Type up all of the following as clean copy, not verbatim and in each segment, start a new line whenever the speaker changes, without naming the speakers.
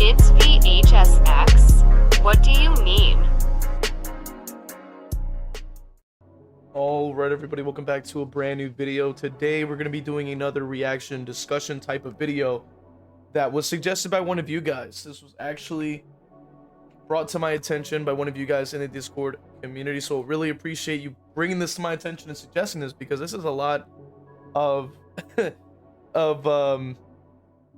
It's v.h.s.x. What do you mean?
Alright everybody, welcome back to a brand new video. Today we're going to be doing another reaction discussion type of video that was suggested by one of you guys. This was actually brought to my attention by one of you guys in the Discord community, so really appreciate you bringing this to my attention and suggesting this, because this is a lot of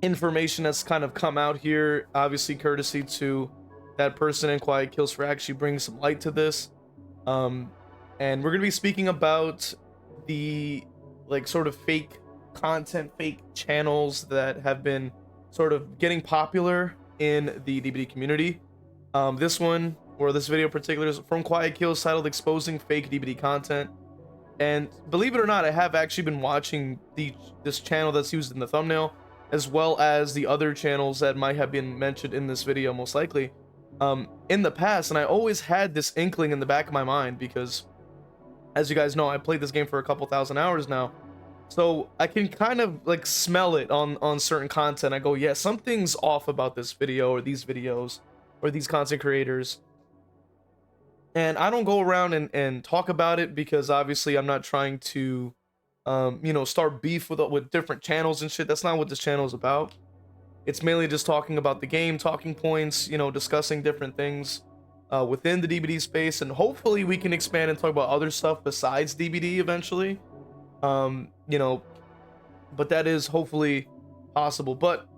information that's kind of come out here, obviously courtesy to that person in Quiet Kills for actually bringing some light to this. And we're going to be speaking about the sort of fake content, fake channels that have been sort of getting popular in the DBD community. This one, or this video in particular, is from Quiet Kills, titled Exposing Fake DBD Content. And believe it or not, I have actually been watching this channel that's used in the thumbnail, as well as the other channels that might have been mentioned in this video, most likely, in the past. And I always had this inkling in the back of my mind, because as you guys know, I played this game for a couple thousand hours now, so I can kind of smell it on certain content. I go, yeah, something's off about this video or these videos or these content creators. And I don't go around and talk about it, because obviously I'm not trying to start beef with different channels and shit. That's not what this channel is about. It's mainly just talking about the game, talking points, discussing different things within the DBD space, and hopefully we can expand and talk about other stuff besides DBD eventually. But that is hopefully possible. But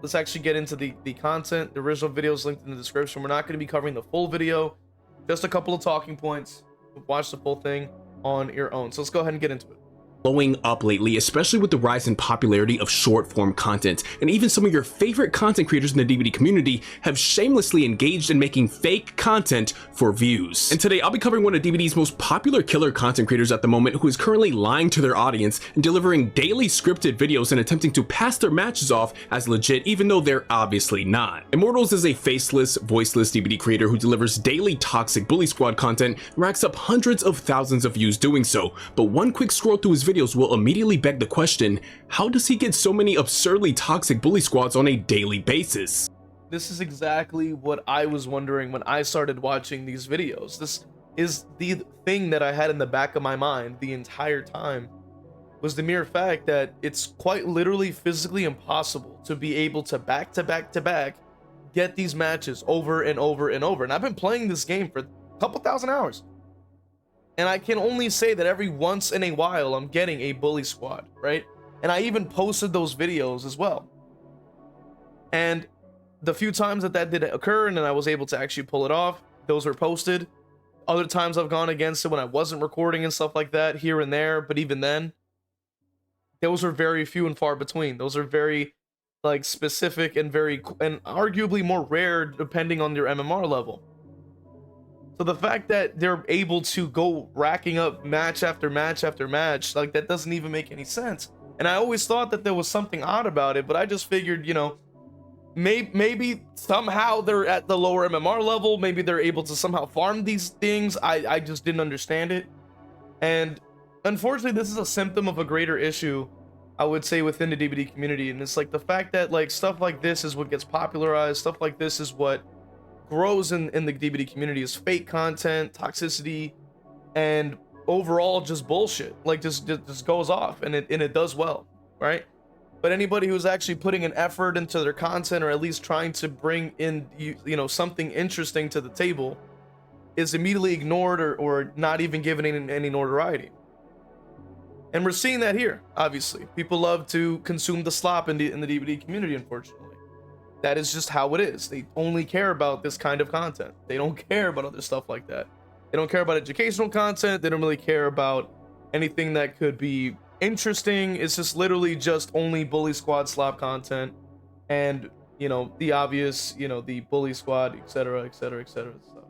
let's actually get into the content. The original video is linked in the description. We're not going to be covering the full video, just a couple of talking points. Watch the full thing on your own. So let's go ahead and get into it.
Blowing up lately, especially with the rise in popularity of short form content, and even some of your favorite content creators in the DBD community have shamelessly engaged in making fake content for views. And today I'll be covering one of DBD's most popular killer content creators at the moment, who is currently lying to their audience and delivering daily scripted videos and attempting to pass their matches off as legit, even though they're obviously not. Immortals is a faceless, voiceless DBD creator who delivers daily toxic bully squad content and racks up hundreds of thousands of views doing so. But one quick scroll through his videos will immediately beg the question, how does he get so many absurdly toxic bully squads on a daily basis?
This is exactly what I was wondering when I started watching these videos. This is the thing that I had in the back of my mind the entire time, was the mere fact that it's quite literally physically impossible to be able to back to back get these matches over and over and over. And I've been playing this game for a couple thousand hours, and I can only say that every once in a while I'm getting a bully squad, right? And I even posted those videos as well. And the few times that did occur and then I was able to actually pull it off, those were posted. Other times I've gone against it when I wasn't recording and stuff like that, here and there, but even then, those are very few and far between. Those are very specific and and arguably more rare depending on your MMR level. So the fact that they're able to go racking up match after match after match, that doesn't even make any sense. And I always thought that there was something odd about it, but I just figured, maybe somehow they're at the lower MMR level. Maybe they're able to somehow farm these things. I just didn't understand it. And unfortunately, this is a symptom of a greater issue, I would say, within the DBD community. And it's the fact that stuff like this is what gets popularized. Stuff like this is what grows in the DBD community, is fake content, toxicity, and overall just bullshit. Just goes off, and it does well, right? But anybody who's actually putting an effort into their content, or at least trying to bring in something interesting to the table, is immediately ignored or not even given any notoriety. And we're seeing that here. Obviously, people love to consume the slop in the DBD community, unfortunately. That is just how it is. They only care about this kind of content. They don't care about other stuff like that. They don't care about educational content. They don't really care about anything that could be interesting. It's just literally just only bully squad slop content, and the obvious, the bully squad, etc., etc., etc. stuff.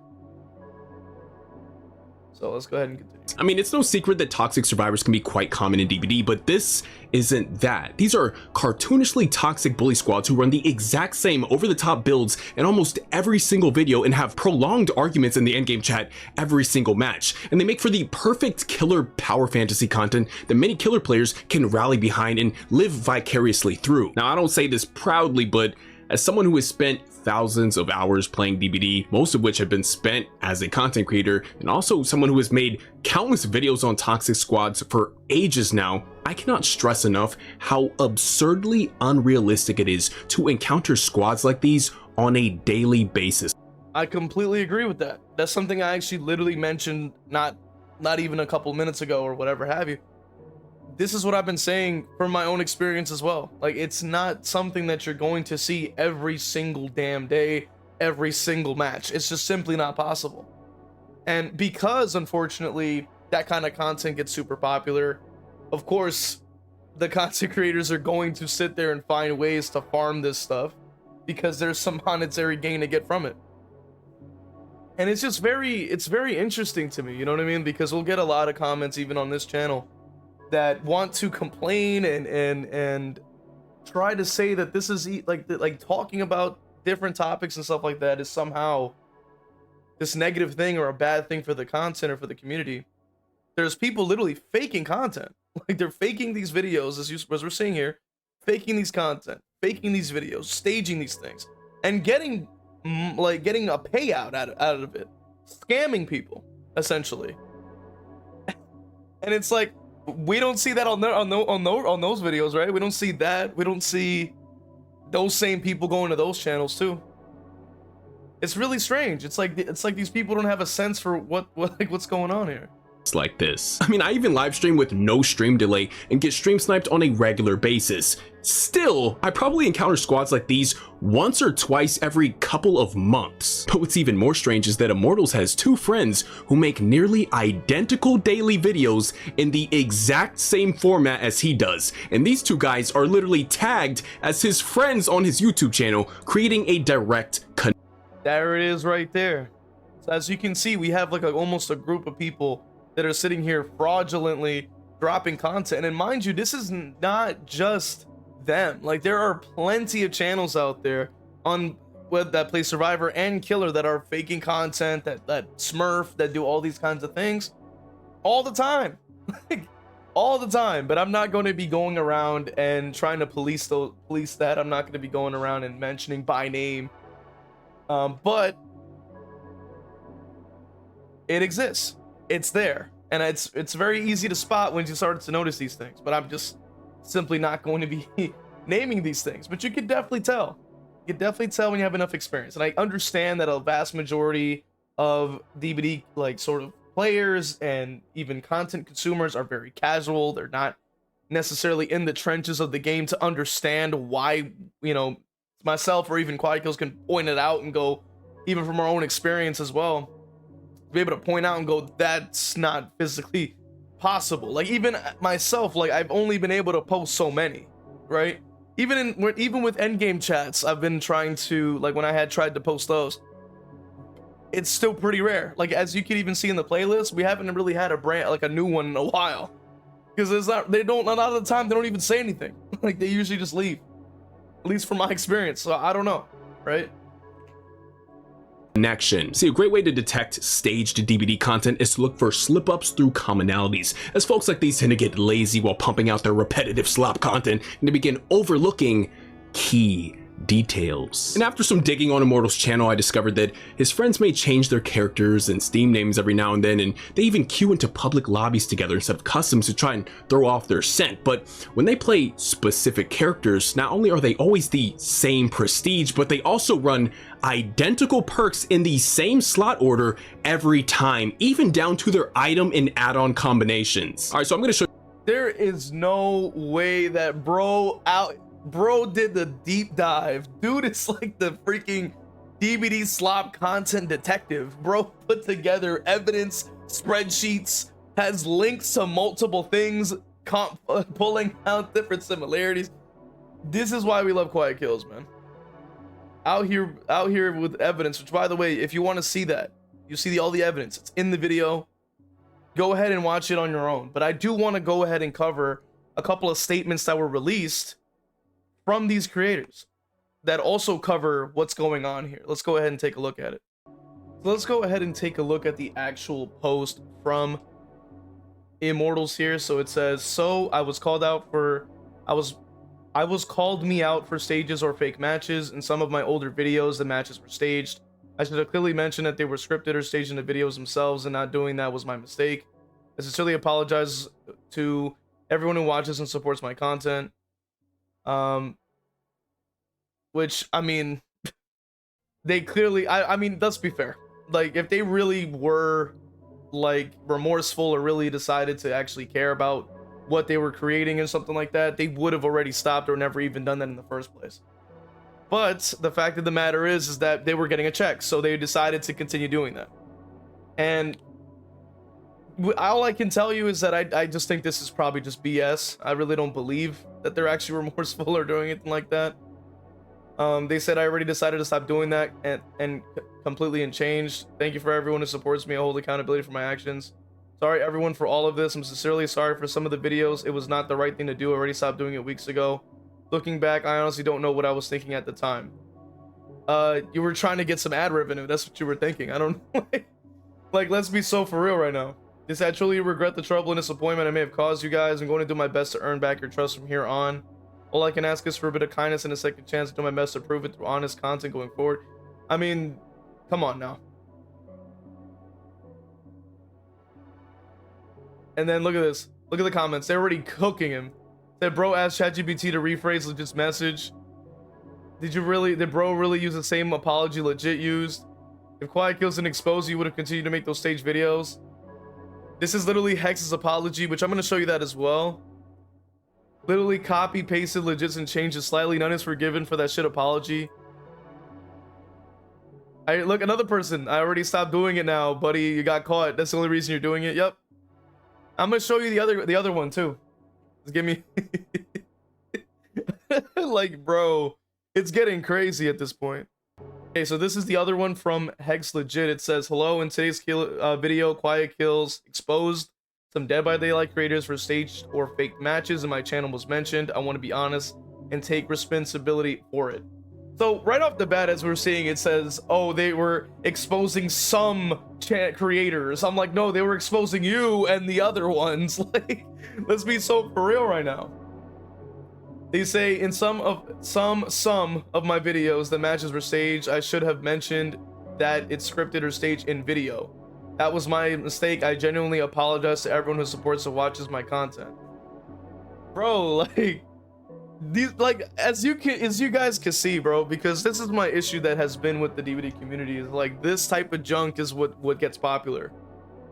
So let's go ahead and continue.
I mean, it's no secret that toxic survivors can be quite common in DBD, but this isn't that. These are cartoonishly toxic bully squads who run the exact same over-the-top builds in almost every single video and have prolonged arguments in the endgame chat every single match. And they make for the perfect killer power fantasy content that many killer players can rally behind and live vicariously through. Now, I don't say this proudly, but As someone who has spent thousands of hours playing DBD, most of which have been spent as a content creator, and also someone who has made countless videos on toxic squads for ages now, I cannot stress enough how absurdly unrealistic it is to encounter squads like these on a daily basis.
I completely agree with that. That's something I actually literally mentioned not even a couple minutes ago or whatever have you. This is what I've been saying from my own experience as well. Like, it's not something that you're going to see every single damn day, every single match. It's just simply not possible. And because, unfortunately, that kind of content gets super popular, of course, the content creators are going to sit there and find ways to farm this stuff because there's some monetary gain to get from it. And it's just it's very interesting to me, you know what I mean? Because we'll get a lot of comments even on this channel that want to complain and try to say that this is like talking about different topics and stuff like that is somehow this negative thing or a bad thing for the content or for the community. There's people literally faking content. Like, they're faking these videos, as we're seeing here, faking these content, faking these videos, staging these things, and getting a payout out of it, scamming people essentially. And it's like, we don't see that on those videos, right? We don't see that. We don't see those same people going to those channels too. It's really strange. It's like these people don't have a sense for what's going on here.
Like this. I mean, I even live stream with no stream delay and get stream sniped on a regular basis. Still, I probably encounter squads like these once or twice every couple of months. But what's even more strange is that Immortals has two friends who make nearly identical daily videos in the exact same format as he does. And these two guys are literally tagged as his friends on his YouTube channel, creating a direct connection.
There it is right there. So as you can see, we have like almost a group of people that are sitting here fraudulently dropping content. And mind you, this is not just them. Like, there are plenty of channels out there that play Survivor and Killer that are faking content, that smurf, that do all these kinds of things all the time. Like, all the time. But I'm not going to be going around and trying to police that. I'm not going to be going around and mentioning by name. But it exists. It's there, and it's very easy to spot when you start to notice these things, but I'm just simply not going to be naming these things. But you can definitely tell. You can definitely tell when you have enough experience. And I understand that a vast majority of DBD like sort of players and even content consumers are very casual. They're not necessarily in the trenches of the game to understand why, you know, myself or even Quiet Kills can point it out and go, even from our own experience as well, be able to point out and go, that's not physically possible. Like, even myself, like, I've only been able to post so many, right? Even with endgame chats, I've been trying to, like, when I had tried to post those, it's still pretty rare. Like, as you can even see in the playlist, we haven't really had a new one in a while, because a lot of the time they don't even say anything. Like, they usually just leave, at least from my experience. So I don't know, right?
Connection. See, a great way to detect staged DBD content is to look for slip-ups through commonalities, as folks like these tend to get lazy while pumping out their repetitive slop content and to begin overlooking key details. And after some digging on Immortal's channel, I discovered that his friends may change their characters and Steam names every now and then, and they even queue into public lobbies together instead of customs to try and throw off their scent. But when they play specific characters, not only are they always the same prestige, but they also run identical perks in the same slot order every time, even down to their item and add-on combinations. All right, so I'm going to show you.
There is no way that bro did the deep dive. Dude, it's like the freaking DBD slop content detective. Bro put together evidence spreadsheets, has links to multiple things, pulling out different similarities. This is why we love Quiet Kills, man. Out here with evidence, which, by the way, if you want to see that, you see all the evidence, it's in the video. Go ahead and watch it on your own. But I do want to go ahead and cover a couple of statements that were released from these creators that also cover what's going on here. Let's go ahead and take a look at it. So let's go ahead and take a look at the actual post from Immortals here. So it says, so I was I was called me out for stages or fake matches. In some of my older videos, the matches were staged. I should have clearly mentioned that they were scripted or staged in the videos themselves, and not doing that was my mistake. I sincerely apologize to everyone who watches and supports my content. Which, I mean, they clearly, I mean, let's be fair. Like, if they really were, like, remorseful or really decided to actually care about what they were creating and something like that, they would have already stopped or never even done that in the first place. But the fact of the matter is that they were getting a check, so they decided to continue doing that. And all I can tell you is that I just think this is probably just BS. I really don't believe that they're actually remorseful or doing anything like that. They said I already decided to stop doing that and completely and changed. Thank you for everyone who supports me. I hold accountability for my actions. Sorry everyone for all of this. I'm sincerely sorry for some of the videos. It was not the right thing to do. I already stopped doing it weeks ago. Looking back, I honestly don't know what I was thinking at the time. You were trying to get some ad revenue. That's what you were thinking. I don't know. Like, let's be so for real right now. Yes, I truly regret the trouble and disappointment I may have caused you guys. I'm going to do my best to earn back your trust from here on. All I can ask is for a bit of kindness and a second chance to do my best to prove it through honest content going forward. I mean, come on now. And then look at this. Look at the comments. They're already cooking him. Said bro asked ChatGPT to rephrase legit's message. Did bro really use the same apology legit used? If Quiet Kills didn't expose you, would have continued to make those stage videos. This is literally Hex's apology, which I'm going to show you that as well. Literally copy pasted legits and changed it slightly. None is forgiven for that shit apology. Look, another person. I already stopped doing it now, buddy. You got caught. That's the only reason you're doing it. Yep. I'm gonna show you the other one too. Just give me like, bro, it's getting crazy at this point. Okay, so this is the other one from Hex Legit. It says, hello, in today's video, Quiet Kills exposed some Dead by Daylight creators for staged or fake matches, and my channel was mentioned. I want to be honest and take responsibility for it. So right off the bat, as we're seeing, it says, oh, they were exposing some creators. I'm like, no, they were exposing you and the other ones. Like, let's be so for real right now. They say in some of my videos, the matches were staged. I should have mentioned that it's scripted or staged in video. That was my mistake. I genuinely apologize to everyone who supports and watches my content. Bro, like, these, like, as you guys can see, bro, because this is my issue that has been with the DVD community, is like, this type of junk is what gets popular.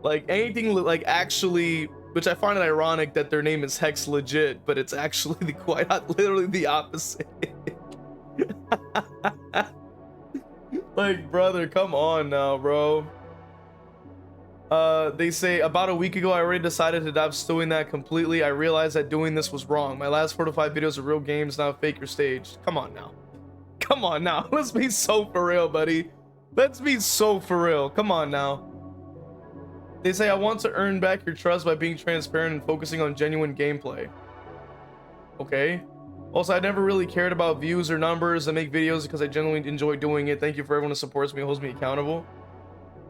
Like, anything like actually, which I find it ironic that their name is Hex Legit, but it's actually literally the opposite. Like, brother, come on now, bro. They say, about a week ago, I already decided to stop doing that completely. I realized that doing this was wrong. My last 4 to 5 videos are real games, not fake or staged. Come on now. Come on now. Let's be so for real, buddy. Let's be so for real. Come on now. They say, I want to earn back your trust by being transparent and focusing on genuine gameplay. Okay. Also, I never really cared about views or numbers. I make videos because I genuinely enjoy doing it. Thank you for everyone who supports me and holds me accountable.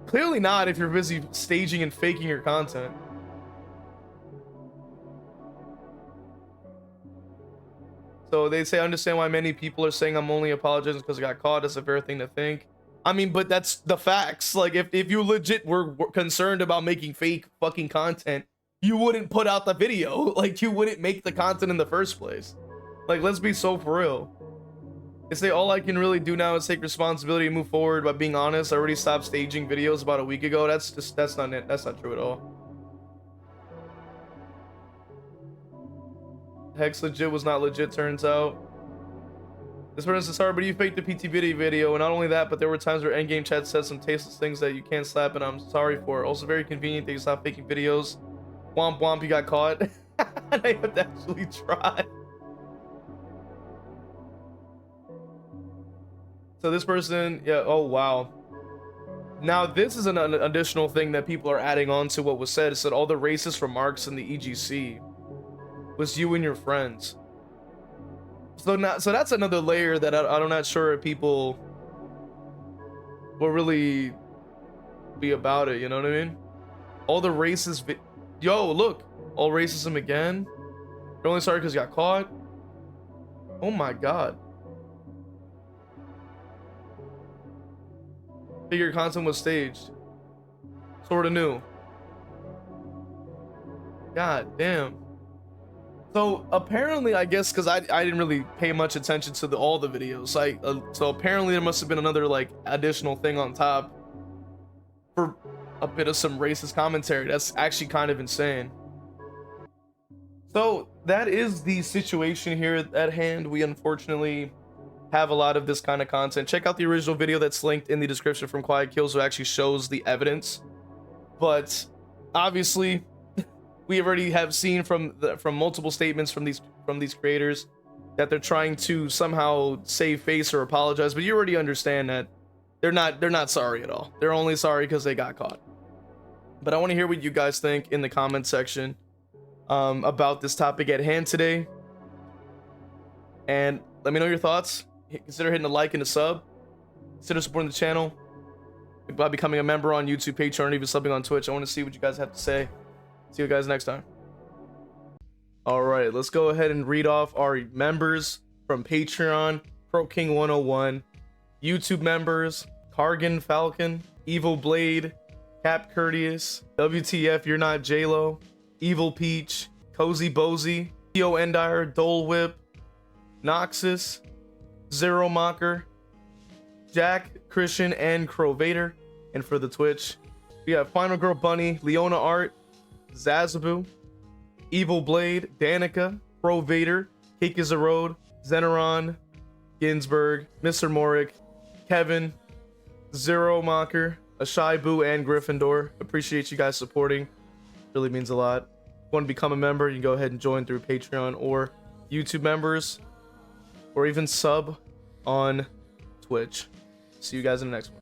Clearly not if you're busy staging and faking your content. So they say, I understand why many people are saying I'm only apologizing because I got caught. That's a fair thing to think. I mean, but that's the facts. Like, if you legit were concerned about making fake fucking content, you wouldn't put out the video. Like, you wouldn't make the content in the first place. Like, let's be so for real. They say all I can really do now is take responsibility and move forward by being honest. I already stopped staging videos about a week ago. That's not it. That's not true at all. Hex Legit was not legit, turns out. This person says, sorry, but you faked the PTBD video, and not only that, but there were times where endgame chat said some tasteless things that you can't slap, and I'm sorry for it. Also very convenient that you stopped faking videos. Womp womp, you got caught. I have to actually try. So this person, yeah, oh wow. Now this is an additional thing that people are adding on to what was said. It said all the racist remarks in the EGC was you and your friends. So that's another layer that I'm not sure if people will really be about it, you know what I mean? All the racist yo, look, all racism again. You're only sorry because you got caught. Oh my god. Figure content was staged. Sorta new. God damn. So apparently, I guess because I didn't really pay much attention to all the videos. So apparently there must have been another like additional thing on top for a bit of some racist commentary. That's actually kind of insane. So that is the situation here at hand. We unfortunately have a lot of this kind of content. Check out the original video that's linked in the description from Quiet Kills, who actually shows the evidence. But obviously, we already have seen from multiple statements from these creators that they're trying to somehow save face or apologize. But you already understand that they're not sorry at all. They're only sorry because they got caught. But I want to hear what you guys think in the comment section about this topic at hand today, and let me know your thoughts. Consider hitting a like and a sub. Consider supporting the channel by becoming a member on YouTube, Patreon, or even subbing on Twitch. I want to see what you guys have to say. See you guys next time. All right, let's go ahead and read off our members from Patreon. Pro King 101, YouTube members: Cargan Falcon, Evil Blade, Cap Courteous, WTF You're Not J-Lo, Evil Peach, Cozy Bozy, Theo Endire, Dole Whip, Noxus, Zero Mocker, Jack, Christian, and Crow Vader. And for the Twitch, we have Final Girl Bunny, Leona Art, Zazabu, Evil Blade, Danica, Crow Vader, Cake is a Road, Zeneron, Ginsburg, Mr. Morik, Kevin, Zero Mocker, Ashai Boo, and Gryffindor. Appreciate you guys supporting. Really means a lot. If you want to become a member, you can go ahead and join through Patreon or YouTube members, or even sub on Twitch. See you guys in the next one.